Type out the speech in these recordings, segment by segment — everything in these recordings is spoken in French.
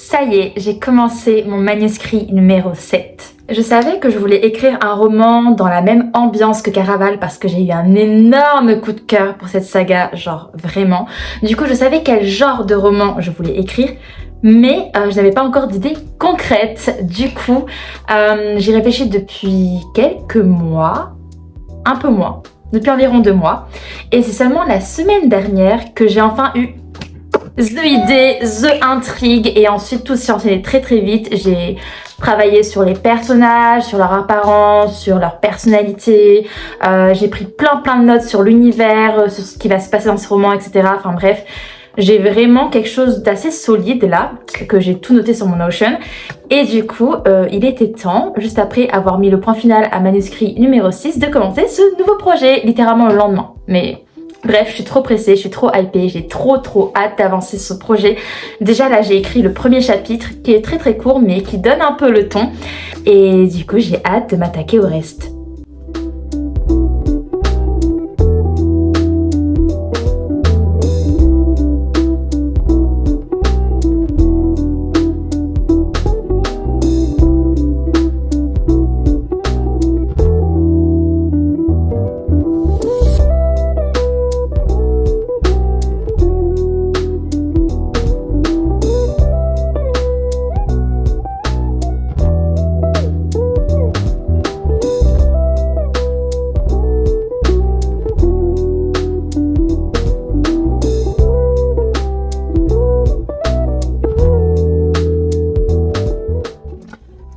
Ça y est, j'ai commencé mon manuscrit numéro 7. Je savais que je voulais écrire un roman dans la même ambiance que Caraval parce que j'ai eu un énorme coup de cœur pour cette saga, genre vraiment. Du coup, je savais quel genre de roman je voulais écrire, mais je n'avais pas encore d'idée concrète. Du coup, j'y réfléchis depuis quelques mois, un peu moins, depuis environ 2 mois. Et c'est seulement la semaine dernière que j'ai enfin eu the idée, the intrigue, et ensuite tout s'est enchaîné très très vite. J'ai travaillé sur les personnages, sur leur apparence, sur leur personnalité. J'ai pris plein de notes sur l'univers, sur ce qui va se passer dans ce roman, etc. Enfin bref, j'ai vraiment quelque chose d'assez solide là, que j'ai tout noté sur mon Notion. Et du coup, il était temps, juste après avoir mis le point final à manuscrit numéro 6, de commencer ce nouveau projet, littéralement le lendemain. Mais bref, je suis trop pressée, je suis trop hypée, j'ai trop hâte d'avancer ce projet. Déjà là, j'ai écrit le premier chapitre qui est très court mais qui donne un peu le ton. Et du coup, j'ai hâte de m'attaquer au reste.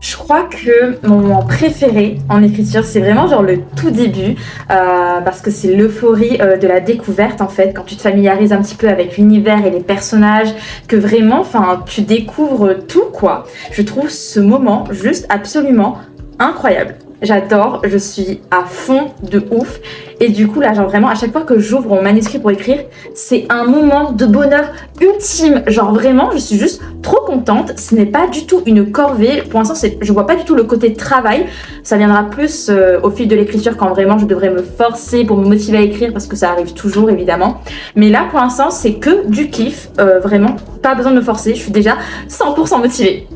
Je crois que mon moment préféré en écriture, c'est vraiment genre le tout début, parce que c'est l'euphorie de la découverte en fait, quand tu te familiarises un petit peu avec l'univers et les personnages, que vraiment, enfin, tu découvres tout quoi. Je trouve ce moment juste absolument incroyable. J'adore, je suis à fond de ouf. Et du coup là, genre vraiment à chaque fois que j'ouvre mon manuscrit pour écrire, c'est un moment de bonheur ultime. Genre vraiment, je suis juste trop contente. Ce n'est pas du tout une corvée. Pour l'instant, je vois pas du tout le côté travail. Ça viendra plus au fil de l'écriture, quand vraiment je devrais me forcer pour me motiver à écrire, parce que ça arrive toujours évidemment. Mais là pour l'instant, c'est que du kiff. Vraiment, pas besoin de me forcer. Je suis déjà 100% motivée.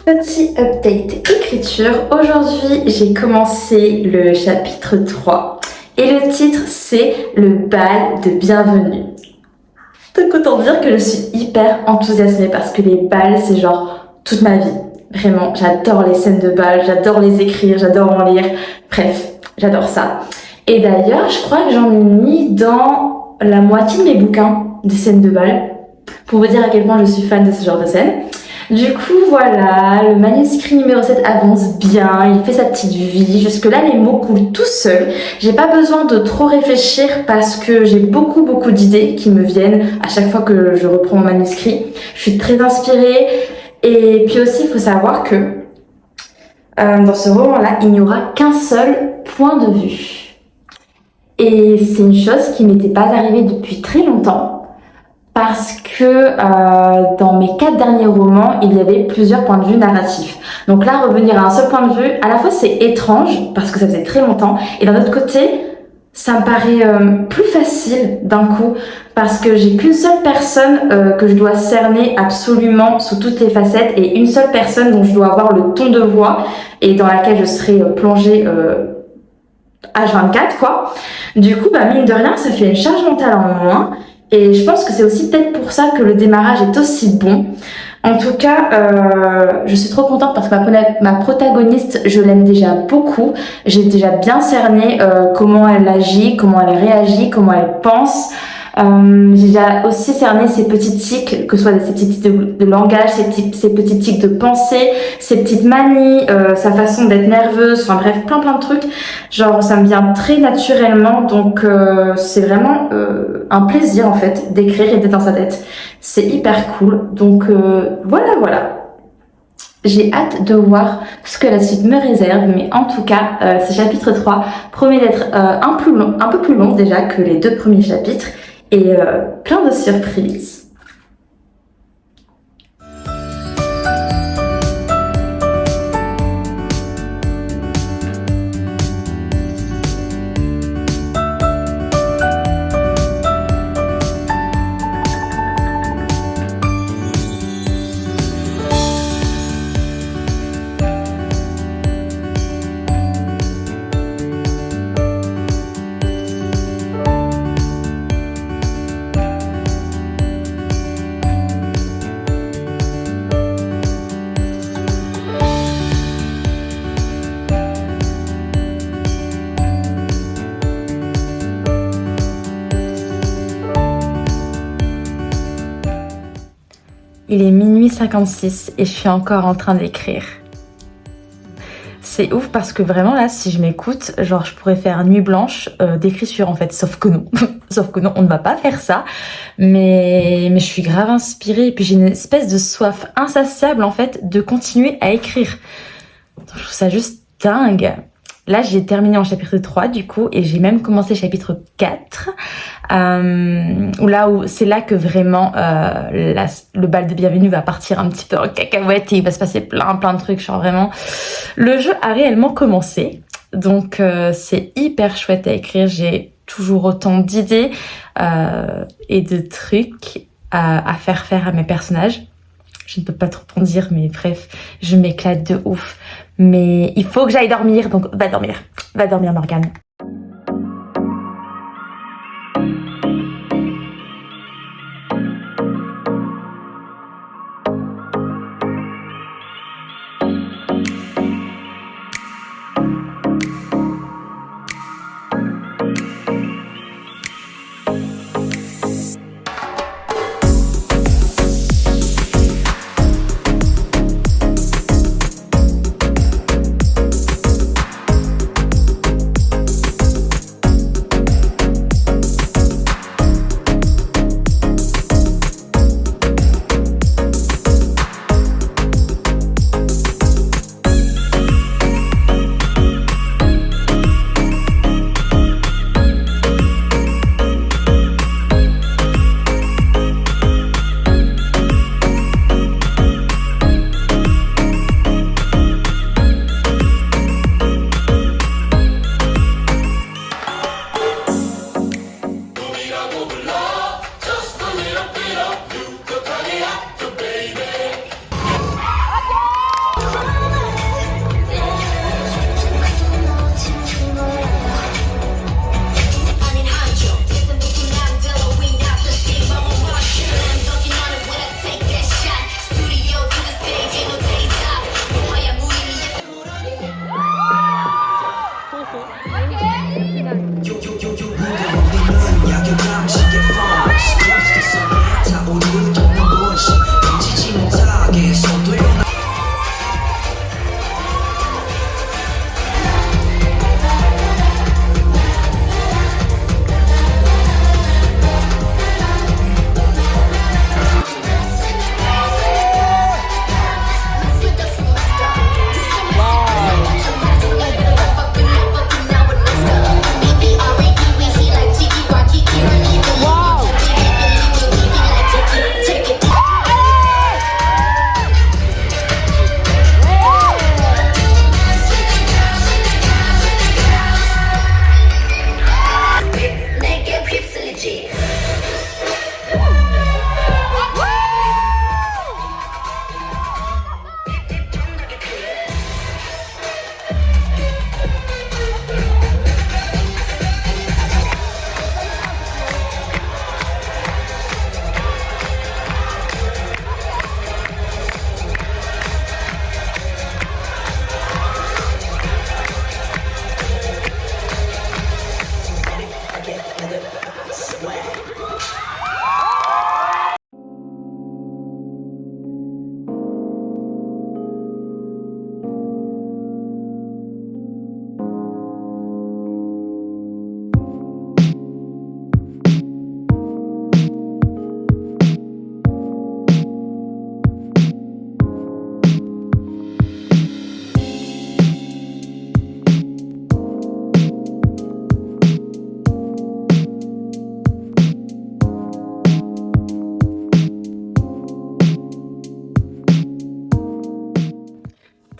Petit update écriture. Aujourd'hui, j'ai commencé le chapitre 3 et le titre c'est le bal de bienvenue. Donc autant dire que je suis hyper enthousiasmée parce que les bals c'est genre toute ma vie. Vraiment, j'adore les scènes de bal, j'adore les écrire, j'adore en lire. Bref, j'adore ça. Et d'ailleurs, je crois que j'en ai mis dans la moitié de mes bouquins des scènes de bal, pour vous dire à quel point je suis fan de ce genre de scènes. Du coup, voilà, le manuscrit numéro 7 avance bien, il fait sa petite vie. Jusque-là, les mots coulent tout seuls. J'ai pas besoin de trop réfléchir parce que j'ai beaucoup d'idées qui me viennent à chaque fois que je reprends mon manuscrit. Je suis très inspirée. Et puis aussi, il faut savoir que dans ce roman-là, il n'y aura qu'un seul point de vue. Et c'est une chose qui m'était pas arrivée depuis très longtemps. Parce que dans mes 4 derniers romans, il y avait plusieurs points de vue narratifs. Donc là, revenir à un seul point de vue, à la fois c'est étrange, parce que ça faisait très longtemps, et d'un autre côté, Ça me paraît plus facile d'un coup parce que j'ai qu'une seule personne que je dois cerner absolument sous toutes les facettes et une seule personne dont je dois avoir le ton de voix et dans laquelle je serai plongée H24 quoi. Du coup, bah mine de rien, ça fait une charge mentale en moins et je pense que c'est aussi peut-être pour ça que le démarrage est aussi bon. En tout cas, je suis trop contente parce que ma protagoniste, je l'aime déjà beaucoup. J'ai déjà bien cerné comment elle agit, comment elle réagit, comment elle pense. J'ai déjà aussi cerné ses petits tics, que ce soit ses petits tics de langage, ses petits tics de pensée, ses petites manies, sa façon d'être nerveuse, enfin bref, plein de trucs. Genre, ça me vient très naturellement, donc c'est vraiment un plaisir en fait d'écrire et d'être dans sa tête. C'est hyper cool, donc voilà. J'ai hâte de voir ce que la suite me réserve, mais en tout cas, ce chapitre 3 promet d'être un peu plus long déjà que les 2 premiers chapitres, et plein de surprises. Il est minuit 56 et je suis encore en train d'écrire. C'est ouf parce que vraiment là, si je m'écoute, genre je pourrais faire nuit blanche d'écriture en fait, sauf que non. Sauf que non, on ne va pas faire ça. Mais je suis grave inspirée et puis j'ai une espèce de soif insatiable en fait de continuer à écrire. Donc, je trouve ça juste dingue. Là, j'ai terminé en chapitre 3 du coup et j'ai même commencé chapitre 4. Où c'est là que vraiment le bal de bienvenue va partir un petit peu en cacahuète et il va se passer plein de trucs. Genre vraiment, le jeu a réellement commencé. Donc c'est hyper chouette à écrire. J'ai toujours autant d'idées et de trucs à faire à mes personnages. Je ne peux pas trop en dire, mais bref, je m'éclate de ouf. Mais il faut que j'aille dormir, donc va dormir Morgane.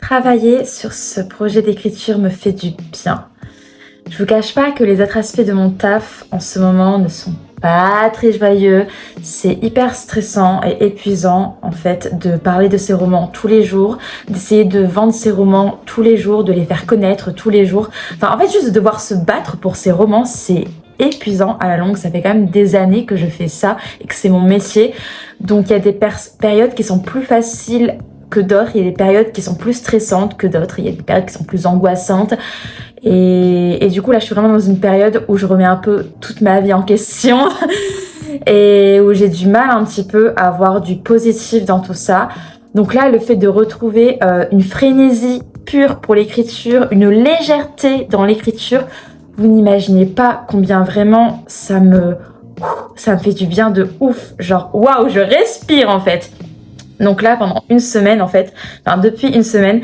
Travailler sur ce projet d'écriture me fait du bien. Je vous cache pas que les autres aspects de mon taf en ce moment ne sont pas très joyeux. C'est hyper stressant et épuisant en fait de parler de ces romans tous les jours, d'essayer de vendre ces romans tous les jours, de les faire connaître tous les jours. Enfin en fait juste de devoir se battre pour ces romans, c'est épuisant à la longue. Ça fait quand même des années que je fais ça et que c'est mon métier. Donc il y a des périodes qui sont plus faciles que d'autres, il y a des périodes qui sont plus stressantes que d'autres, il y a des périodes qui sont plus angoissantes et du coup là je suis vraiment dans une période où je remets un peu toute ma vie en question et où j'ai du mal un petit peu à avoir du positif dans tout ça. Donc là le fait de retrouver une frénésie pure pour l'écriture, une légèreté dans l'écriture, vous n'imaginez pas combien vraiment ça me fait du bien de ouf, genre waouh, je respire en fait. Donc là, pendant une semaine, en fait, depuis une semaine,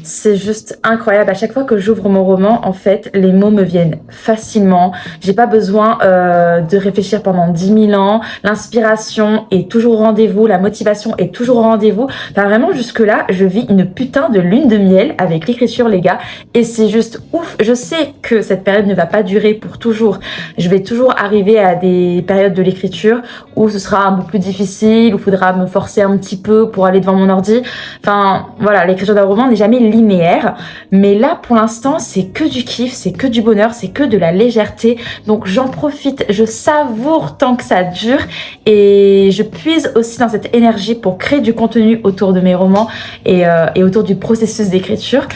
c'est juste incroyable. À chaque fois que j'ouvre mon roman, en fait, les mots me viennent facilement. J'ai pas besoin de réfléchir pendant 10 000 ans. L'inspiration est toujours au rendez-vous, la motivation est toujours au rendez-vous. Enfin, vraiment, jusque-là, je vis une putain de lune de miel avec l'écriture, les gars. Et c'est juste ouf. Je sais que cette période ne va pas durer pour toujours. Je vais toujours arriver à des périodes de l'écriture où ce sera un peu plus difficile, où il faudra me forcer un petit peu pour aller devant mon ordi. Enfin, voilà, l'écriture d'un roman n'est jamais linéaire, mais là pour l'instant c'est que du kiff, c'est que du bonheur, c'est que de la légèreté, donc j'en profite, je savoure tant que ça dure et je puise aussi dans cette énergie pour créer du contenu autour de mes romans et autour du processus d'écriture,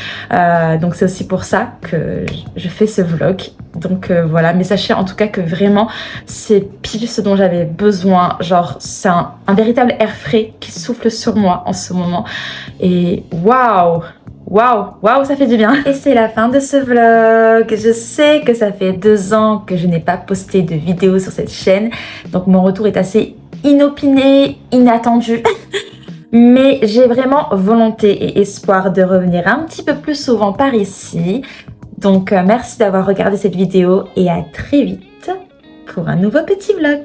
donc c'est aussi pour ça que je fais ce vlog. Donc voilà, mais sachez en tout cas que vraiment c'est pile ce dont j'avais besoin, genre c'est un véritable air frais qui souffle sur moi en ce moment et waouh, ça fait du bien. Et c'est la fin de ce vlog. Je sais que ça fait 2 ans que je n'ai pas posté de vidéo sur cette chaîne, donc mon retour est assez inopiné, inattendu. Mais j'ai vraiment volonté et espoir de revenir un petit peu plus souvent par ici. Donc merci d'avoir regardé cette vidéo et à très vite pour un nouveau petit vlog.